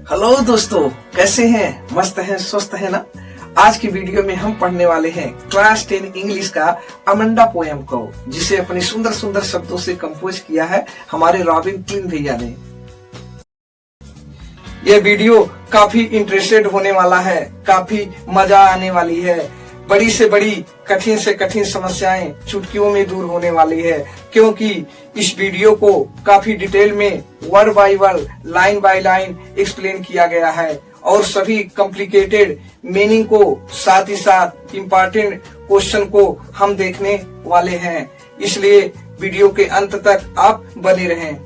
Hello दोस्तों, कैसे हैं? मस्त हैं, स्वस्थ हैं ना? आज की वीडियो में हम पढ़ने वाले हैं क्लास 10 इंग्लिश का अमेंडा पोएम को, जिसे अपने सुंदर सुंदर शब्दों से कंपोज किया है हमारे रॉबिन क्लीन भैया ने। ये वीडियो काफी इंटरेस्टेड होने वाला है, काफी मजा आने वाली है। बड़ी से बड़ी, कठिन से कठिन समस्याएं चुटकियों में दूर होने वाली है, क्योंकि इस वीडियो को काफी डिटेल में word by word, line by line explain किया गया है और सभी कॉम्प्लिकेटेड मीनिंग को, साथ ही साथ इम्पोर्टेंट क्वेश्चन को हम देखने वाले हैं। इसलिए वीडियो के अंत तक आप बने रहें।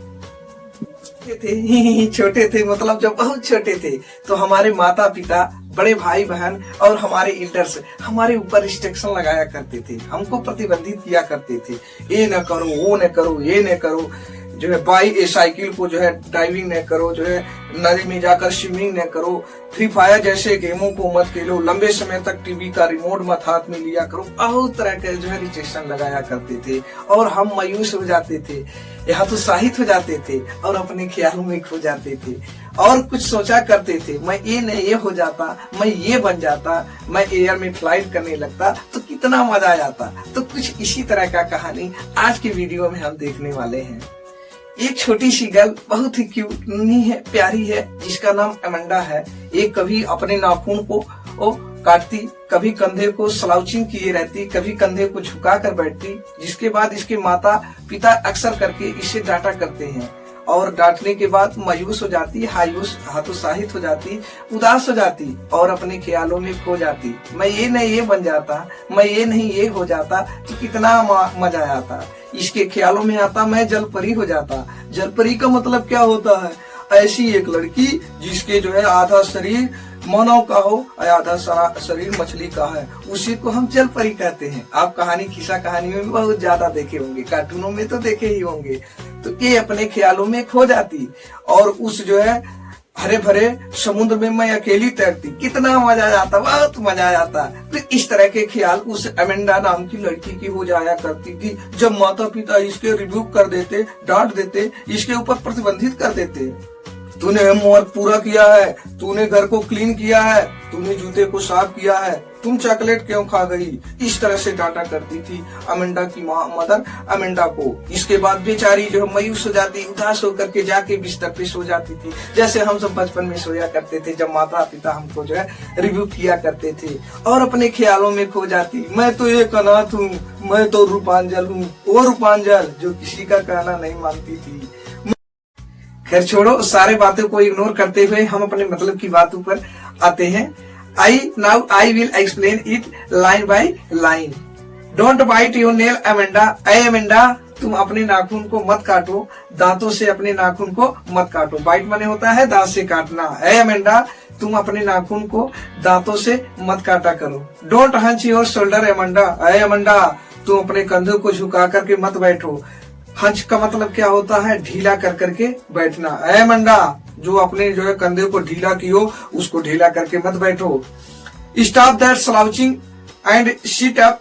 छोटे थे मतलब जब बहुत छोटे थे तो हमारे माता पिता, बड़े भाई बहन और हमारे एल्डर्स हमारे ऊपर रिस्ट्रिक्शन लगाया करते थे, हमको प्रतिबंधित किया करते थे। ये न करो, वो न करो, ये न करो, जो है साइकिल को जो है ड्राइविंग न करो, जो है नदी में जाकर स्विमिंग न करो, फ्री फायर जैसे गेमों को मत खेलो, लंबे समय तक टीवी का रिमोट मत हाथ में लिया करो। बहुत तरह के जो है रिस्ट्रिक्शन लगाया करते थे और हम मायूस हो जाते थे, हतोत्साहित हो जाते थे और अपने ख्यालों में खो जाते थे और कुछ सोचा करते थे, मैं ये न ये हो जाता, मैं ये बन जाता, मैं एयर में फ्लाइट करने लगता तो कितना मजा आ जाता। तो कुछ इसी तरह का कहानी आज की वीडियो में हम देखने वाले हैं। एक छोटी सी गर्ल, बहुत ही क्यूट है, प्यारी है, जिसका नाम अमेंडा है। ये कभी अपने नाखून को काटती, कभी कंधे को स्लाउचिंग किए रहती, कभी कंधे को झुका कर बैठती, जिसके बाद इसके माता पिता अक्सर करके इसे डांटा करते हैं और डांटने के बाद मायूस हो जाती, हतोत्साहित हो जाती, उदास हो जाती और अपने ख्यालों में खो जाती। मैं ये नहीं ये बन जाता, मैं ये नहीं ये हो जाता तो कितना मजा आता। इसके ख्यालों में आता मैं जलपरी हो जाता। जलपरी का मतलब क्या होता है? ऐसी एक लड़की जिसके जो है आधा शरीर मानव का हो, आधा शरीर मछली का है, उसी को हम जलपरी कहते हैं। आप कहानी, किस्सा कहानियों में बहुत ज्यादा देखे होंगे, कार्टूनों में तो देखे ही होंगे। तो ये अपने ख्यालों में खो जाती और उस जो है हरे भरे समुद्र में मैं अकेली तैरती, कितना मजा आता, बहुत मजा आता। तो इस तरह के ख्याल उस अमेंडा नाम की लड़की की हो जाया करती थी। जब माता पिता इसके रिव्यू कर देते, डांट देते, इसके ऊपर प्रतिबंधित कर देते, तूने होमवर्क पूरा किया है, तूने घर को क्लीन किया है, तूने जूते को साफ किया है, तुम चॉकलेट क्यों खा गई, इस तरह से डांटा करती थी अमेंडा की मदर अमेंडा को। इसके बाद बेचारी जो मायूस हो जाती, उदास होकर के जाके बिस्तर पे सो जाती थी, जैसे हम सब बचपन में सोया करते थे जब माता पिता हमको जो है रिव्यू किया करते थे और अपने ख्यालों में खो जाती। मैं तो एक अनाथ हूँ, मैं तो रूपांजल हूँ, वो रूपांजल जो किसी का कहना नहीं मानती थी। खैर छोड़ो, सारे बातों को इग्नोर करते हुए हम अपने मतलब की बातों पर आते हैं। I will explain it line by line. Don't bite your nail, Amanda. Amanda, तुम अपने नाखून को मत काटो, दांतों से अपने नाखून को मत काटो। बाइट माने होता है दांत से काटना। अमेंडा, तुम अपने नाखून को दांतों से मत काटा करो। Don't hunch your shoulder, Amanda. Amanda, तुम अपने कंधों को झुका करके मत बैठो। हंच का मतलब क्या होता है? ढीला कर करके बैठना। अमेंडा, जो अपने जो है कंधे को ढीला कियो, उसको ढीला करके मत बैठो। Stop that slouching and sit up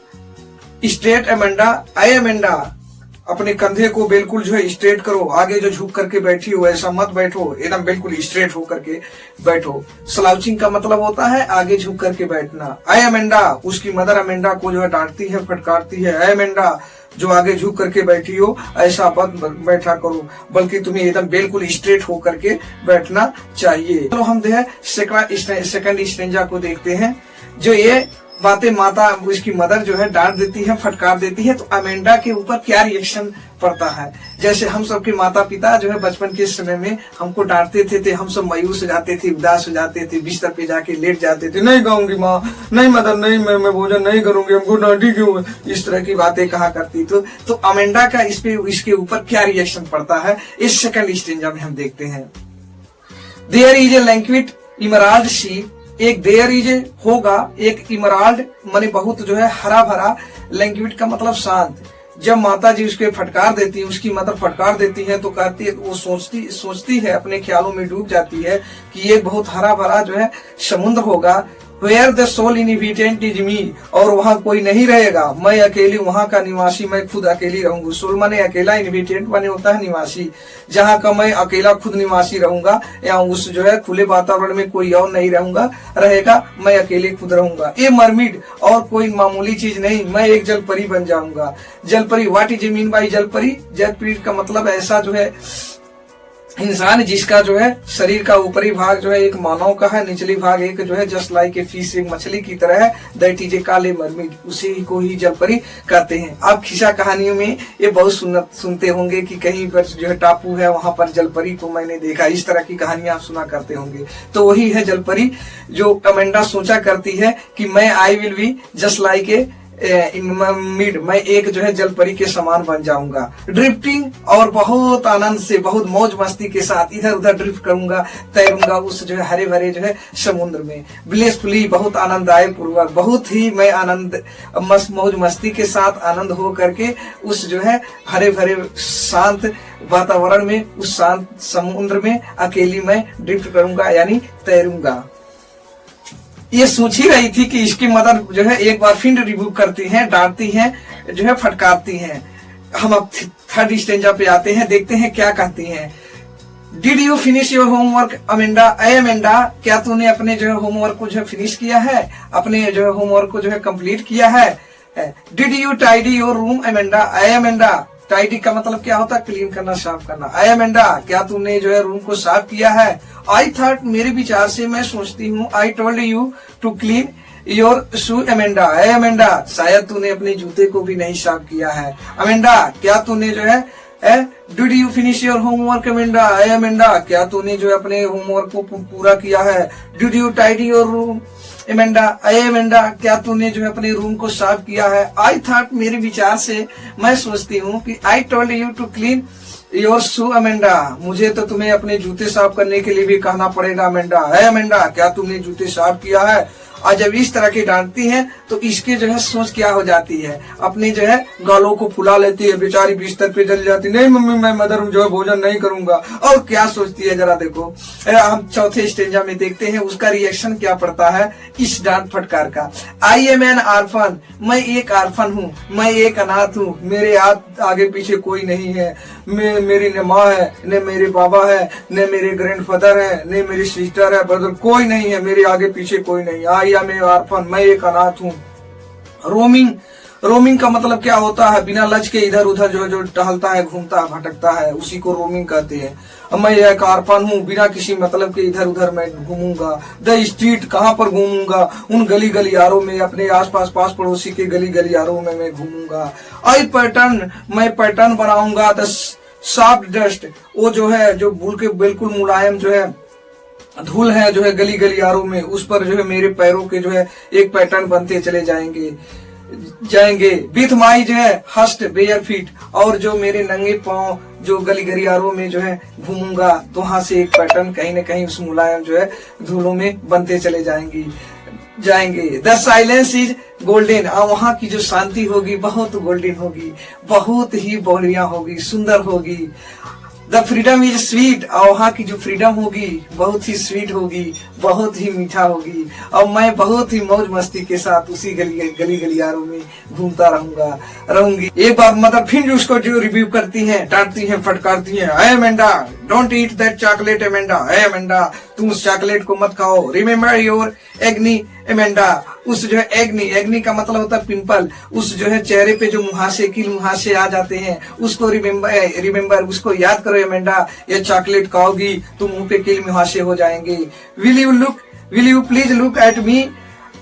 straight, Amanda. Amanda, अपने कंधे को बिल्कुल जो है स्ट्रेट करो, आगे जो झुक करके बैठी हो ऐसा मत बैठो, एकदम बिल्कुल स्ट्रेट हो करके बैठो। स्लाउचिंग का मतलब होता है आगे झुक करके बैठना। अमेंडा, उसकी मदर अमेंडा को जो है डांटती है, फटकारती है। अमेंडा, जो आगे झुक करके बैठी हो ऐसा मत बैठा करो, बल्कि तुम्हें एकदम बिल्कुल स्ट्रेट हो करके बैठना चाहिए। तो हम जो है सेकंड स्टेंजा को देखते हैं। जो ये बातें माता, उसकी मदर जो है डांट देती है, फटकार देती है, तो अमेंडा के ऊपर क्या रिएक्शन पड़ता है? जैसे हम सबके माता पिता जो है बचपन के समय में हमको डांटते थे, हम सब मायूस हो जाते थे, उदास हो जाते थे, बिस्तर पे जाके लेट जाते थे। नहीं खाऊंगी माँ, नहीं मदर, नहीं मैं भोजन नहीं करूंगी, हमको डांटी क्यों, इस तरह की बातें कहा करती। तो अमेंडा का इसके ऊपर क्या रिएक्शन पड़ता है, इस सेकंड स्टेंजा में हम देखते हैं। There is a languid emerald sheep, एक देयर इज होगा, एक इमराल्ड माने बहुत जो है हरा भरा, लैंक्विट का मतलब शांत। जब माता जी उसके फटकार देती है, उसकी मदर फटकार देती है, तो कहती है, वो सोचती है, अपने ख्यालों में डूब जाती है कि ये बहुत हरा भरा जो है समुद्र होगा, where the sole inhabitant is me, और वहाँ कोई नहीं रहेगा, मैं अकेली वहाँ का निवासी, मैं खुद अकेली रहूंगी। सोल माने अकेला, इनहेबिटेंट माने होता है निवासी, जहाँ का मैं अकेला खुद निवासी रहूंगा, या उस जो है खुले वातावरण में कोई और नहीं रहेगा, मैं अकेले खुद रहूंगा। ए मरमिड, और कोई मामूली चीज नहीं, मैं एक जलपरी बन जाऊंगा। जलपरी, व्हाट इज मीन बाई जलपरी? जलपरी का मतलब ऐसा जो है इंसान जिसका जो है शरीर का ऊपरी भाग जो है एक मानव का है, निचली भाग एक जो है जस्ट लाइक ए फिश, एक मछली की तरह है, दैट इज ए काले मरमिड, उसी को ही जलपरी कहते हैं। आप खिस्सा कहानियों में ये बहुत सुनते होंगे कि कहीं पर जो है टापू है, वहां पर जलपरी को मैंने देखा, इस तरह की कहानियां आप सुना करते होंगे। तो वही है जलपरी जो अमेंडा सोचा करती है कि मैं I will be just like a mid, मैं एक जो है जलपरी के समान बन जाऊंगा। ड्रिफ्टिंग, और बहुत आनंद से, बहुत मौज मस्ती के साथ इधर उधर ड्रिफ्ट करूंगा, तैरूंगा उस जो है हरे भरे जो है समुद्र में। ब्लेसफुली, बहुत आनंददायक पूर्वक, बहुत ही मैं आनंद मौज मस्ती के साथ आनंद हो करके उस जो है हरे भरे शांत वातावरण में, उस शांत समुद्र में अकेली मैं ड्रिफ्ट करूंगा, यानी तैरूंगा। ये सोच ही रही थी कि इसकी मदर जो है एक बार फिर रिव्यू करती हैं, डांटती हैं, जो है फटकारती हैं। हम अब थर्ड स्टेंजा पे आते हैं, देखते हैं क्या कहती हैं। Did you finish your homework Amanda? Amanda, क्या तूने अपने जो है होमवर्क को जो है फिनिश किया है, अपने जो है होमवर्क को जो है कंप्लीट किया है? Did you tidy your room Amanda? Amanda, tidy का मतलब क्या होता है? क्लीन करना, साफ करना। अमेंडा, क्या तुमने जो है रूम को साफ किया है? आई थॉट, मेरे विचार से, मैं सोचती हूँ, I told you to clean your shoe Amanda. Amanda, शायद तूने अपने जूते को भी नहीं साफ किया है। अमेंडा, क्या तूने जो है did you finish your homework Amanda? Amanda, क्या तूने जो है अपने होमवर्क को पूरा किया है? Did you tidy your room Amanda? Amanda, क्या तूने जो है अपने रूम को साफ किया है? आई थॉट, मेरे विचार से, मैं सोचती हूँ कि I told you to clean your shoe Amanda, मुझे तो तुम्हें अपने जूते साफ करने के लिए भी कहना पड़ेगा अमेंडा। अमेंडा, क्या तुमने जूते साफ किया है? और जब इस तरह की डांटती हैं तो इसके जो है सोच क्या हो जाती है, अपने जो है गालों को फुला लेती है, बेचारी बिस्तर पे जल जाती, नहीं मम्मी मैं मदर जो है भोजन नहीं करूंगा। और क्या सोचती है जरा देखो। हम चौथे स्टेंजा में देखते हैं उसका रिएक्शन क्या पड़ता है इस डांट फटकार का। आई एम एन आर्फन, मैं एक आर्फन हूँ, मैं एक अनाथ हूँ, मेरे आगे पीछे कोई नहीं है, मेरी न माँ है, न मेरे बाबा है, न मेरे ग्रैंडफादर है, न मेरी सिस्टर है, ब्रदर, कोई नहीं है, मेरे आगे पीछे कोई नहीं। आई एम ए आर्फन, मैं एक अनाथ हूँ। रोमिंग, रोमिंग का मतलब क्या होता है? बिना लज के इधर उधर जो टहलता है, घूमता है, भटकता है, उसी को रोमिंग कहते हैं। मैं एक आर्फन हूँ, बिना किसी मतलब के इधर उधर मैं घूमूंगा। द स्ट्रीट, कहाँ पर घूमूंगा? उन गली गलियारों में, अपने आसपास पास पड़ोसी के गली गलियारों में मैं घूमूंगा। आई पैटर्न, मैं पैटर्न बनाऊंगा। द सॉफ्ट डस्ट, वो जो है जो बिल्कुल मुलायम जो है धूल है जो है गली गलियारों में, उस पर जो है मेरे पैरों के जो है एक पैटर्न बनते चले जाएंगे। विथ माई जो है हस्ट बेयर फीट, और जो मेरे नंगे पांव जो गली गलियारों में जो है घूमूंगा तो वहां से एक पैटर्न कहीं न कहीं उस मुलायम जो है धूलों में बनते चले जाएंगे। द साइलेंस इज गोल्डन, वहाँ की जो शांति होगी बहुत गोल्डन होगी, बहुत ही बढ़िया होगी, सुंदर होगी। द फ्रीडम इज स्वीट, और वहाँ की जो फ्रीडम होगी बहुत ही स्वीट होगी, बहुत ही मीठा होगी, और मैं बहुत ही मौज मस्ती के साथ उसी गली गलियारों में घूमता रहूंगी। एक बार मदर फिर उसको जो रिव्यू करती हैं, डांटती हैं, फटकारती हैं। Amanda, don't eat that chocolate Amanda. Amanda, तुम उस चॉकलेट को मत खाओ। रिमेम्बर योर एग्नी अमेंडा, उस जो है एग्नी का मतलब होता है पिंपल, उस जो है चेहरे पे जो मुहासे कील मुहासे आ जाते हैं उसको रिमेम्बर, उसको याद करो अमेंडा। ये चॉकलेट खाओगी तो मुंह पे कील मुहासे हो जाएंगे। Will you please look at me,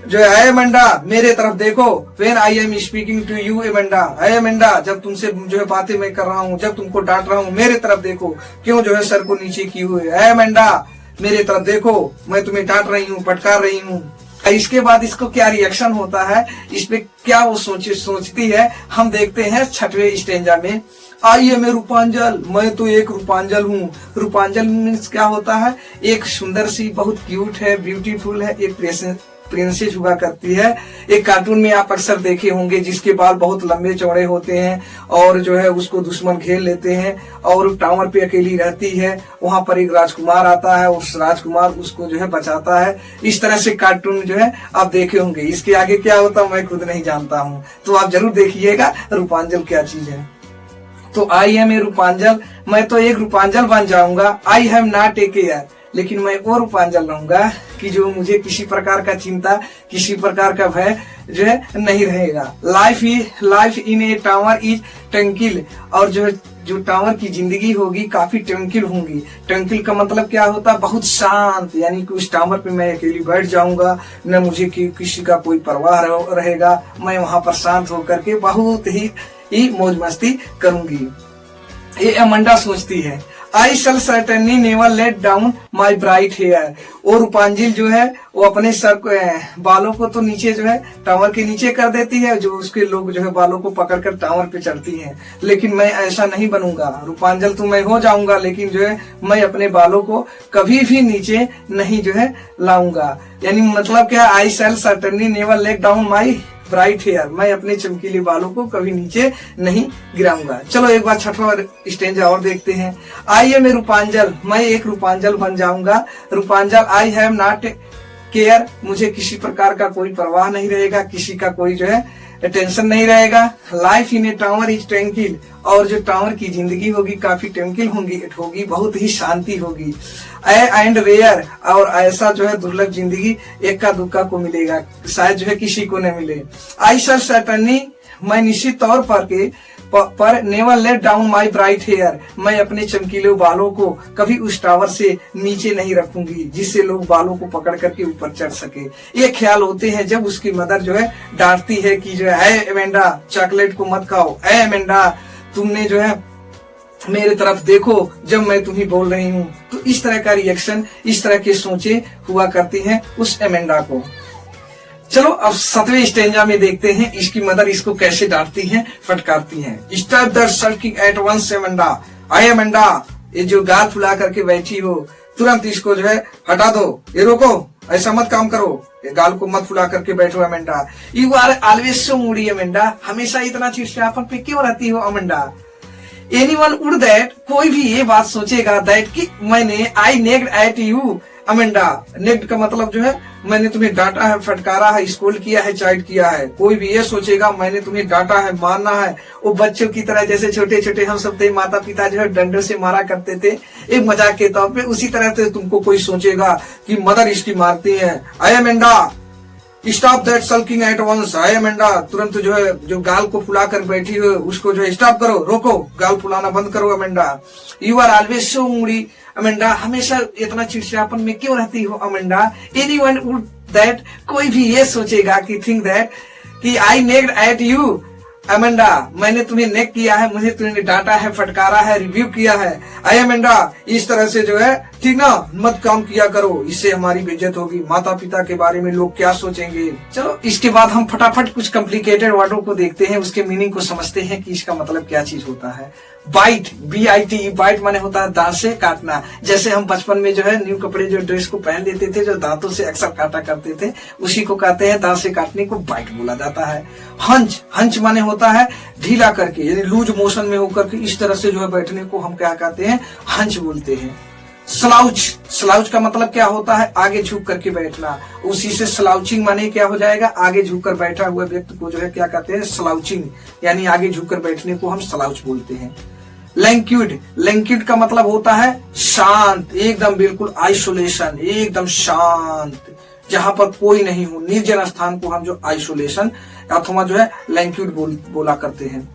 जो है अमेंडा मेरे तरफ देखो। When I am speaking to you Amanda, Amanda जब तुमसे जो है बातें मैं कर रहा हूँ, जब तुमको डांट रहा हूँ, मेरे तरफ देखो। क्यों जो है सर को नीचे किए हुए? अमेंडा मेरे तरफ देखो, मैं तुम्हें डांट रही हूँ, फटकार रही हूँ। इसके बाद इसको क्या रिएक्शन होता है, इस पे क्या वो सोचती है, हम देखते हैं छठवें स्टेंजा में। आई एम ए रूपांजल, मैं तो एक रूपांजल हूँ। रूपांजल मीन्स क्या होता है? एक सुंदर सी, बहुत क्यूट है, ब्यूटीफुल है, एक प्रिंसेस हुआ करती है। एक कार्टून में आप अक्सर देखे होंगे जिसके बाल बहुत लंबे चौड़े होते हैं और जो है उसको दुश्मन घेर लेते हैं और टावर पे अकेली रहती है। वहां पर एक राजकुमार आता है, उस राजकुमार उसको जो है बचाता है। इस तरह से कार्टून जो है आप देखे होंगे। इसके आगे क्या होता मैं खुद नहीं जानता हूँ, तो आप जरूर देखिएगा रूपांजल क्या चीज है। तो आई एम ए रूपांजल, मैं तो एक रूपांजल बन जाऊंगा। I have not a care, लेकिन मैं वो रूपांजल रहूंगा कि जो मुझे किसी प्रकार का चिंता, किसी प्रकार का भय जो है नहीं रहेगा। Life in a tower is tranquil, और जो टावर की जिंदगी होगी काफी ट्रंकिल होंगी। ट्रंकिल का मतलब क्या होता है? बहुत शांत, यानी कि उस टावर पे मैं अकेली बैठ जाऊंगा, न मुझे किसी का कोई परवाह रहेगा। मैं वहां पर शांत होकर के बहुत ही मौज मस्ती करूंगी। ये अमंडा सोचती है। I shall certainly never let down my bright hair. और रूपांजल जो है वो अपने सर को, बालों को तो नीचे जो है टावर के नीचे कर देती है, जो उसके लोग जो है बालों को पकड़कर टावर पे चढ़ती हैं। लेकिन मैं ऐसा नहीं बनूंगा। रूपांजल तो मैं हो जाऊंगा, लेकिन जो है मैं अपने बालों को कभी भी नीचे नहीं जो है लाऊंगा। यानी मतलब क्या? I shall certainly never let down my bright hair, मैं अपने चमकीले बालों को कभी नीचे नहीं गिराऊंगा। चलो एक बार छठवां स्टेंजा और देखते हैं। आई एम ए रूपांजल, मैं एक रूपांजल बन जाऊंगा। रूपांजल आई हैव नॉट केयर, मुझे किसी प्रकार का कोई परवाह नहीं रहेगा, किसी का कोई जो है टेंशन नहीं रहेगा। Life in a tower is tranquil, और जो टावर की जिंदगी होगी काफी ट्रंकिल होगी, बहुत ही शांति होगी। एंड रेयर, और ऐसा जो है दुर्लभ जिंदगी एक्का दुक्का को मिलेगा, शायद जो है किसी को न मिले। आई शल सर्टेनली, मैं निश्चित तौर पर never let down my bright hair, मैं अपने चमकीले बालों को कभी उस टावर से नीचे नहीं रखूंगी जिससे लोग बालों को पकड़ करके ऊपर चढ़ सके। ये ख्याल होते हैं जब उसकी मदर जो है डांटती है कि जो है एमेंडा चॉकलेट को मत खाओ, एमेंडा तुमने जो है मेरे तरफ देखो जब मैं तुम्हें बोल रही हूँ। तो इस तरह का रिएक्शन, इस तरह के सोचे हुआ करती हैं उस एमेंडा को। चलो अब 7वें स्टेंजा में देखते हैं इसकी मदर इसको कैसे डांटती हैं, फटकारती हैं। Stop that sulking at once Amanda, I Amanda, ये जो गाल फुला करके बैठी हो तुरंत इसको जो है हटा दो, ये रोको, ऐसा मत काम करो, ये गाल को मत फुला करके बैठो Amanda. You are always so moody Amanda, हमेशा इतना चिड़चिड़ापन पे क्यों रहती हो एमेंडा। एनीवन वुड दैट, कोई भी ये बात सोचेगा दैट कि मैंने आई नेग्ड एट यू अमेंडा। नेग्ड का मतलब जो है मैंने तुम्हें डांटा है, फटकारा है, स्कोल्ड किया है, चाइट किया है। कोई भी ये सोचेगा मैंने तुम्हें डांटा है, मारना है, वो बच्चों की तरह जैसे छोटे छोटे हम सब थे, माता पिता जो है डंडों से मारा करते थे एक मजाक के तौर पे, उसी तरह से तुमको कोई सोचेगा कि मदर इसकी मारती है। I Amanda stop that sulking at once, I Amanda, तुरंत जो है जो गाल को फुला कर बैठी हो उसको जो है स्टॉप करो, रोको, गाल फुलाना बंद करो Amanda. You are always so moody Amanda, हमेशा इतना चिड़चिड़ापन में क्यों रहती हो अमेंडा। एनीवन वुड दैट, कोई भी ये सोचेगा कि थिंक दैट कि आई नेग्ड एट यू अमेंडा, मैंने तुम्हें नेक किया है, मुझे तुमने डांटा है, फटकारा है, रिव्यू किया है। आई अमेंडा, इस तरह से जो है ठीक ना मत काम किया करो, इससे हमारी बेइज्जत होगी, माता पिता के बारे में लोग क्या सोचेंगे। चलो इसके बाद हम फटाफट कुछ कॉम्प्लिकेटेड वर्डों को देखते हैं, उसके मीनिंग को समझते हैं कि इसका मतलब क्या चीज होता है। बाइट, BIT, बाइट माने होता है दांत से काटना। जैसे हम बचपन में जो है न्यू कपड़े जो ड्रेस को पहन लेते थे, जो दांतों से अक्सर काटा करते थे, उसी को कहते हैं दांत से काटने को बाइट बोला जाता है। हंच, हंच माने होता है ढीला करके, यानी लूज मोशन में होकर के इस तरह से जो है बैठने को हम क्या कहते हैं, हंच बोलते हैं। स्लाउच, स्लाउच का मतलब क्या होता है, आगे झुक करके बैठना, उसी से स्लाउचिंग माने क्या हो जाएगा, आगे झुककर बैठा हुआ व्यक्ति को जो है क्या कहते हैं, स्लाउचिंग, यानी आगे झुककर बैठने को हम स्लाउच बोलते हैं। लैंक्यूड, लैंक्यूड का मतलब होता है शांत, एकदम बिल्कुल आइसोलेशन, एकदम शांत, जहां पर कोई नहीं हो, निर्जन स्थान को हम जो आइसोलेशन अथवा जो है लैंक्यूड बोला करते हैं।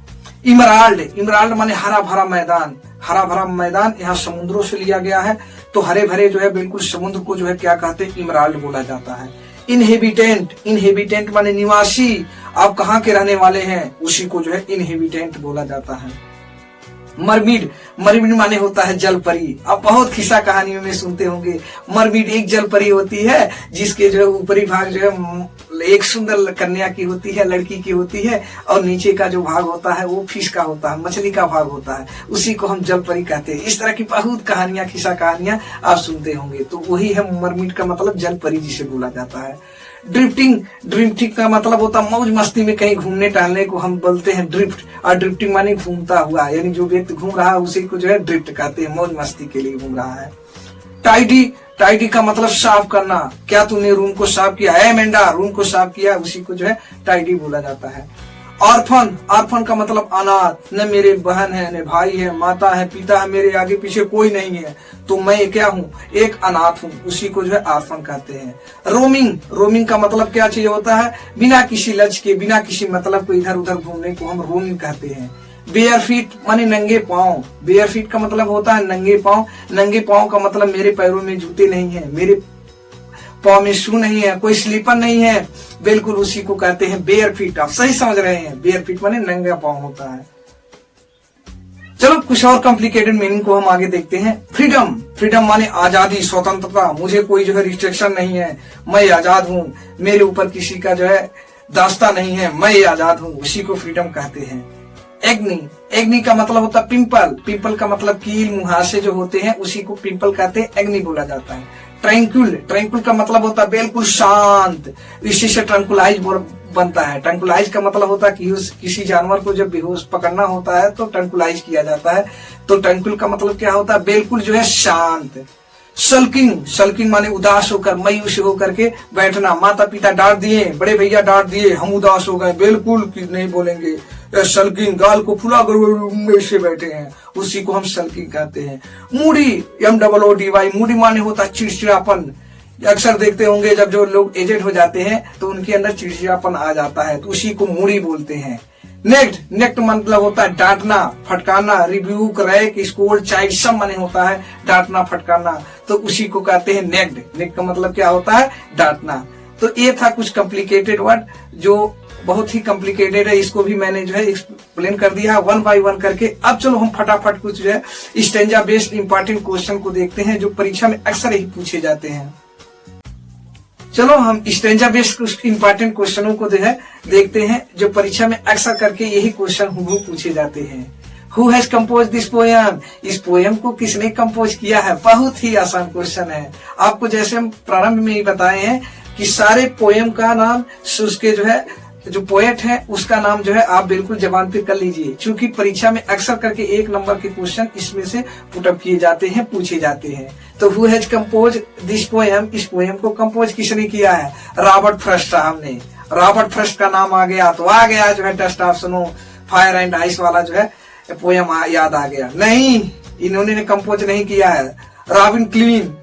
इमराल्ड, इमराल्ड माने हरा भरा मैदान, हरा भरा मैदान यहाँ समुद्रों से लिया गया है, तो हरे भरे जो है बिल्कुल समुद्र को जो है क्या कहते हैं, इमराल्ड बोला जाता है। इनहेबिटेंट, इनहेबिटेंट माने निवासी, आप कहाँ के रहने वाले हैं, उसी को जो है इनहेबिटेंट बोला जाता है। मरमिड, मरमिड माने होता है जल परी, आप बहुत खिस्सा कहानियों में सुनते होंगे। मरमिड एक जल परी होती है जिसके जो है ऊपरी भाग जो है एक सुंदर कन्या की होती है, लड़की की होती है, और नीचे का जो भाग होता है वो फिश का होता है, मछली का भाग होता है, उसी को हम जल परी कहते हैं। इस तरह की बहुत कहानियां, खिस्सा कहानियां आप सुनते होंगे, तो वही है मरमिड का मतलब जल परी जिसे बोला जाता है। ड्रिफ्टिंग, ड्रिफ्टिंग का मतलब होता है मौज मस्ती में कहीं घूमने टहलने को हम बोलते हैं ड्रिफ्ट। और ड्रिफ्टिंग माने घूमता हुआ, यानी जो व्यक्ति घूम रहा है उसी को जो है ड्रिफ्ट कहते हैं, मौज मस्ती के लिए घूम रहा है। टाइडी, टाइडी का मतलब साफ करना, क्या तूने रूम को साफ किया है एमेंडा, रूम को साफ किया, उसी को जो है टाइडी बोला जाता है। ऑर्फन, ऑर्फन का मतलब अनाथ, न मेरे बहन है, न भाई है, माता है, पिता है, मेरे आगे पीछे कोई नहीं है, तो मैं क्या हूँ, एक अनाथ हूँ, उसी को जो है ऑर्फन कहते हैं। रोमिंग, रोमिंग का मतलब क्या चीज होता है, बिना किसी लक्ष्य के, बिना किसी मतलब को इधर उधर घूमने को हम रोमिंग कहते हैं। बेयर फीट माने नंगे पाँव, बेयर फीट का मतलब होता है नंगे पाँव। नंगे पाँव का मतलब मेरे पैरों में जूते नहीं है, मेरे पाँव में शू नहीं है, कोई स्लीपर नहीं है, बिल्कुल उसी को कहते हैं बेयर फीट। आप सही समझ रहे हैं, बेयर फीट माने नंगा पाँव होता है। चलो कुछ और कॉम्प्लिकेटेड मीनिंग को हम आगे देखते हैं। फ्रीडम, फ्रीडम माने आजादी, स्वतंत्रता, मुझे कोई जो है रिस्ट्रिक्शन नहीं है, मैं आजाद हूँ, मेरे ऊपर किसी का जो है दास्ता नहीं है, मैं आजाद हूँ, उसी को फ्रीडम कहते हैं। एग्नि, एग्नि का मतलब होता है पिंपल, पिंपल का मतलब कील मुहासे जो होते हैं उसी को पिंपल कहते हैं, एग्नि बोला जाता है। ट्रैंक्विल, ट्रैंक्विल का मतलब होता है बिल्कुल शांत, इसी से ट्रैंक्विलाइज बनता है। ट्रैंक्विलाइज का मतलब होता है कि किसी जानवर को जब बेहोश पकड़ना होता है तो ट्रैंक्विलाइज किया जाता है, तो ट्रैंक्विल का मतलब क्या होता है, बिल्कुल जो है शांत। सल्किंग, सल्किंग माने उदास होकर, मायूस होकर के बैठना, माता पिता डांट दिए, बड़े भैया डांट दिए, हम उदास हो गए, बिल्कुल नहीं बोलेंगे, सल्किंग, गाल को फुला कर से बैठे हैं, उसी को हम सल्किंग कहते हैं। मूडी, MOODY, मूडी माने होता है चिड़चिड़ापन। अक्सर देखते होंगे जब जो लोग एजेड हो जाते हैं तो उनके अंदर चिड़चिड़ापन आ जाता है, तो उसी को मूडी बोलते हैं। नेक्ट, नेक्ट मतलब होता है डांटना, फटकारना, रिब्यूक, रैक, स्कोल्ड, चाइल्ड, सब माने होता है डांटना, फटकारना, तो उसी को कहते हैं नेक्ड। नेक्ट का मतलब क्या होता है, डांटना। तो ये था कुछ कॉम्प्लिकेटेड वर्ड जो बहुत ही कॉम्प्लिकेटेड है, इसको भी मैंने जो है एक्सप्लेन कर दिया 1 by 1 करके। अब चलो हम फटाफट कुछ जो है स्टेंजा बेस्ड इंपॉर्टेंट क्वेश्चन को देखते हैं जो परीक्षा में अक्सर ही पूछे जाते हैं। चलो हम स्टेंजा बेस्ड कुछ इंपॉर्टेंट क्वेश्चनों को जो है देखते हैं जो परीक्षा में अक्सर करके यही क्वेश्चन हूबहू पूछे जाते हैं। Who has composed this poem? इस पोएम को किसने कंपोज किया है? बहुत ही आसान क्वेश्चन है। आपको जैसे हम प्रारंभ में ही बताए हैं कि सारे पोएम का नाम, उसके जो है जो पोएट है उसका नाम जो है आप बिल्कुल जबान पे कर लीजिए, क्योंकि परीक्षा में अक्सर करके 1 नंबर के क्वेश्चन इसमें से पुटअप किए जाते हैं, पूछे जाते हैं। तो who has compose this poem, इस पोएम को कंपोज किसने किया है? रॉबर्ट फ्रॉस्ट साहब ने। रॉबर्ट फ्रॉस्ट का नाम आ गया तो आ गया जो है dust of snow, fire and ice वाला जो है पोएम याद आ गया। नहीं, इन्होंने कंपोज नहीं किया है। रॉबिन क्लीन,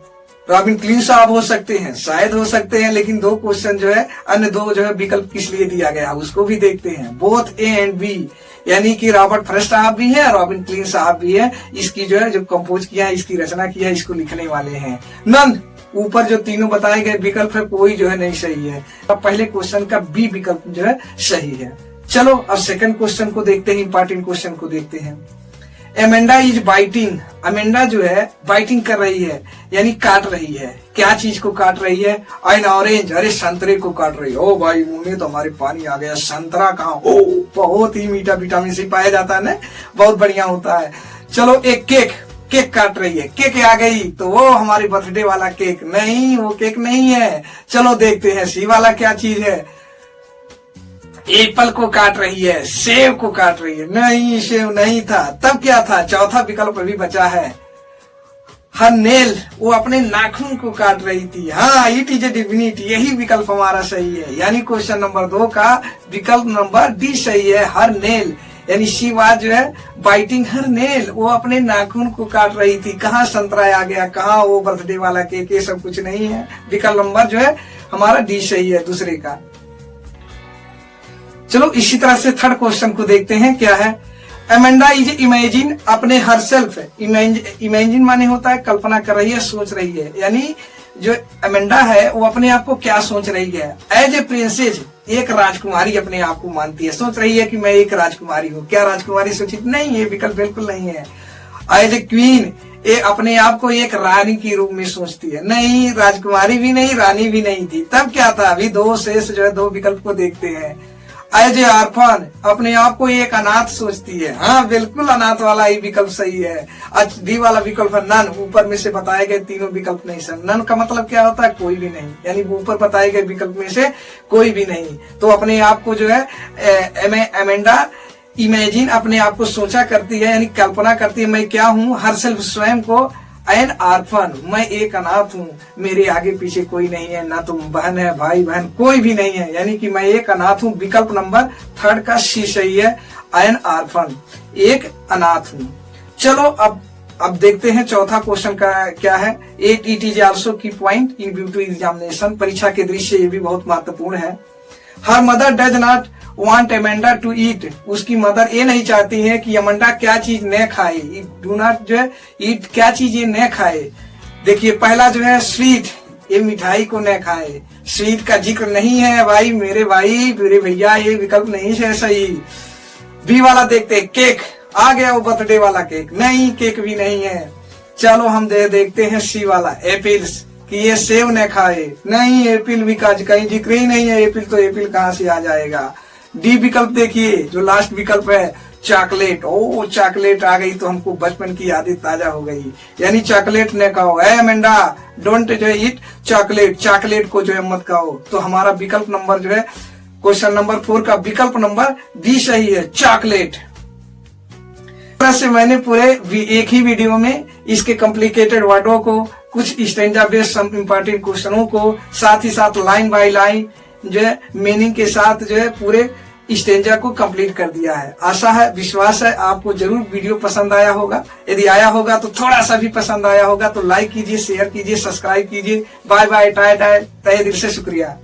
रॉबिन क्लीन साहब हो सकते हैं, शायद हो सकते हैं, लेकिन 2 क्वेश्चन जो है अन्य 2 जो है विकल्प किस लिए दिया गया उसको भी देखते हैं। बोथ ए एंड बी, यानी कि रॉबर्ट फ्रॉस्ट साहब भी है, रॉबिन क्लीन साहब भी है, इसकी जो है जो कंपोज किया है, इसकी रचना किया है, इसको लिखने वाले हैं। नन, ऊपर जो तीनों बताए गए विकल्प है कोई जो है नहीं सही है। अब पहले क्वेश्चन का बी विकल्प जो है सही है। चलो अब सेकंड क्वेश्चन को देखते हैं, इंपॉर्टेंट क्वेश्चन को देखते हैं। एमेंडा इज बाइटिंग, अमेंडा जो है बाइटिंग कर रही है, यानी काट रही है। क्या चीज को काट रही है? एन ऑरेंज, अरे संतरे को काट रही है। ओ भाई मुंह में तो हमारे पानी आ गया, संतरा कहाँ? ओ बहुत ही मीठा विटामिन सी पाया जाता है ना, बहुत बढ़िया होता है। चलो एक केक, केक काट रही है, केक आ गई तो वो हमारे बर्थडे वाला केक नहीं, वो केक नहीं है। चलो देखते हैं सी वाला क्या चीज है। एप्पल को काट रही है, सेब को काट रही है, नहीं सेब नहीं था, तब क्या था? चौथा विकल्प अभी बचा है। हर नेल, वो अपने नाखून को काट रही थी। हाँ, इट इज ए डिफिनिट, यही विकल्प हमारा सही है, यानी क्वेश्चन नंबर 2 का विकल्प नंबर डी सही है। हर नेल, यानी सी बात जो है बाइटिंग हर नेल, वो अपने नाखून को काट रही थी। कहाँ संतरा आ गया, कहाँ वो बर्थडे वाला केक, ये सब कुछ नहीं है। विकल्प नंबर जो है हमारा डी सही है, दूसरे का। चलो इसी तरह से थर्ड क्वेश्चन को देखते हैं क्या है। अमेंडा इज इमेजिन अपने हर सेल्फ, इमेजिन माने होता है कल्पना कर रही है, सोच रही है, यानी जो अमेंडा है वो अपने आप को क्या सोच रही है? एज ए प्रिंसेस, एक राजकुमारी अपने आप को मानती है, सोच रही है कि मैं एक राजकुमारी हूँ। क्या राजकुमारी सोची? नहीं, ये विकल्प बिल्कुल नहीं है। एज ए क्वीन, ये अपने आप को एक रानी के रूप में सोचती है। नहीं, राजकुमारी भी नहीं, रानी भी नहीं थी, तब क्या था? अभी 2 शेष जो है 2 विकल्प को देखते हैं। एज ए ऑर्फन अपने आप को एक अनाथ सोचती है। हाँ बिल्कुल, अनाथ वाला ही विकल्प सही है। आज डी वाला विकल्प है नन। ऊपर में से बताए गए तीनों विकल्प नहीं सर। नन का मतलब क्या होता है? कोई भी नहीं, यानी ऊपर बताए गए विकल्प में से कोई भी नहीं। तो अपने आप को जो है अमेंडा इमेजिन अपने आप को सोचा करती है, यानी कल्पना करती है, मैं क्या हूँ। हर सेल्फ स्वयं को एन ऑर्फन, मैं एक अनाथ हूँ, मेरे आगे पीछे कोई नहीं है, ना तो बहन है, भाई बहन कोई भी नहीं है, यानी कि मैं एक अनाथ हूँ। विकल्प नंबर 3 का सी सही है, एन ऑर्फन, एक अनाथ हूँ। चलो अब देखते हैं चौथा क्वेश्चन का क्या है। It is also key point in beauty examination, परीक्षा के दृश्य ये भी बहुत महत्वपूर्ण है। हर mother does not want Amanda to eat, उसकी मदर ये नहीं चाहती है कि अमेंडा क्या चीज न खाए। डू नॉट जो है ईट, क्या चीज ये न खाए। देखिए पहला जो है स्वीट, ये मिठाई को न खाए। स्वीट का जिक्र नहीं है भाई, मेरे भैया, ये विकल्प नहीं है सही। बी वाला देखते हैं, केक आ गया, वो बर्थडे वाला केक नहीं, केक भी नहीं है। चलो हम देखते हैं सी वाला, एपिल्स, कि ये सेब न खाए, नहीं, एपिल भी का कहीं जिक्र ही नहीं है। एपिल तो एपिल कहाँ से आ जाएगा। डी विकल्प देखिए जो लास्ट विकल्प है, चॉकलेट। ओ चॉकलेट आ गई तो हमको बचपन की यादें ताजा हो गई, यानी चॉकलेट न खाओ। अमेंडा डोंट जो है ईट चॉकलेट, चॉकलेट को जो है मत खाओ। तो हमारा विकल्प नंबर जो है क्वेश्चन नंबर 4 का विकल्प नंबर डी सही है, चॉकलेट। से मैंने पूरे एक ही वीडियो में इसके कॉम्प्लिकेटेड वर्डों को, कुछ स्टैंजा बेस्ड इंपॉर्टेंट क्वेश्चनों को, साथ ही साथ लाइन बाय लाइन जो है मीनिंग के साथ जो है पूरे स्टेंजा को कंप्लीट कर दिया है। आशा है, विश्वास है आपको जरूर वीडियो पसंद आया होगा। यदि आया होगा तो थोड़ा सा भी पसंद आया होगा तो लाइक कीजिए, शेयर कीजिए, सब्सक्राइब कीजिए। बाय बाय, टाटा, तहे दिल से शुक्रिया।